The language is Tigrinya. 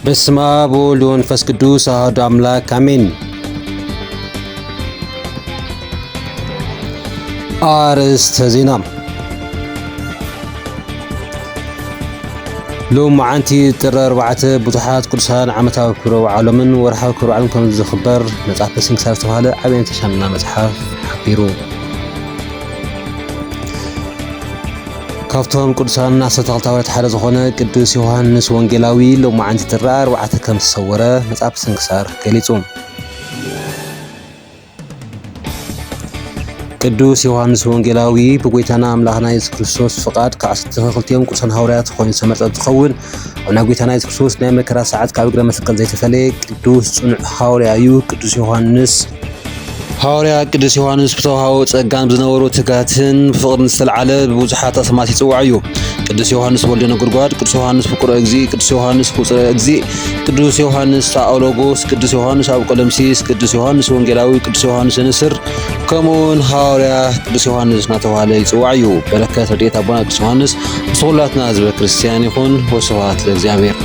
በስመ አብ ወወልድ ወመንፈስ ቅዱስ አሐዱ አምላክ አሜን። አርእስተ ዜና ሎማዓንቲ ጥር 4 ብዙሓት ቅዱሳን ዓመታዊ ክብረ በዓሎምን ወርሓዊ ክብረ በዓሎምን ከም ዝኽበር መጽሓፈ ስንክሳር ዝተባህለ ዓብይ ተሻምና መጽሓፍ ሓቢሩ። ካብቶም ቅዱሳን 12 ሐዋርያት ሓደ ዝኾነ ቅዱስ ዮሐንስ ወንጌላዊ ሎማዓንቲ ጥር 4 ከም ዝተሰወረ መጽሓፈ ስንክሳር ገሊጹ። ቅዱስ ዮሐንስ ወንጌላዊ ብጎይታና አምላኽና ኢየሱስ ክርስቶስ ፍቃድ ከ12 ቅዱሳን ሐዋርያት ኮይኑ ዝተመርጸ እንትኸውን ኣብ ናይ ጎይታና ኢየሱስ ክርስቶስ ናይ መከራ ሰዓት ካብ እግረ መስቀል ዘይተፈለየ ቅዱስ ጽኑዕ ሐዋርያ እዩ። ቅዱስ ዮሐንስ ሐዋርያ ቅዱስ ዮሐንስ ብተዋህቦ ጸጋን ዝነበሩ ትጋትን ብፍቕርን ዝተለዓለ ብብዙሓት ኣስማት ይጽዋዕ እዩ። ቅዱስ ዮሐንስ ወልደ ነጎድጓድ፣ ቅዱስ ዮሐንስ ፍቁረ እግዚእ፣ ቅዱስ ዮሐንስ ቁጽረ እግዚእ፣ ቅዱስ ዮሐንስ ታኦሎጎስ፣ ቅዱስ ዮሐንስ አብ ቀለምሲስ፣ ቅዱስ ዮሐንስ ወንጌላዊ፣ ቅዱስ ዮሐንስ ንስር ከምኡውን ሐዋርያ ቅዱስ ዮሐንስ እናተባህለ ይጽዋዕ እዩ። በረከት ረድኤት አቡና ቅዱስ ዮሐንስ ምስኩላትና ህዝበ ክርስቲያን ይኹን። ወስብሐት ለእግዚአብሔር።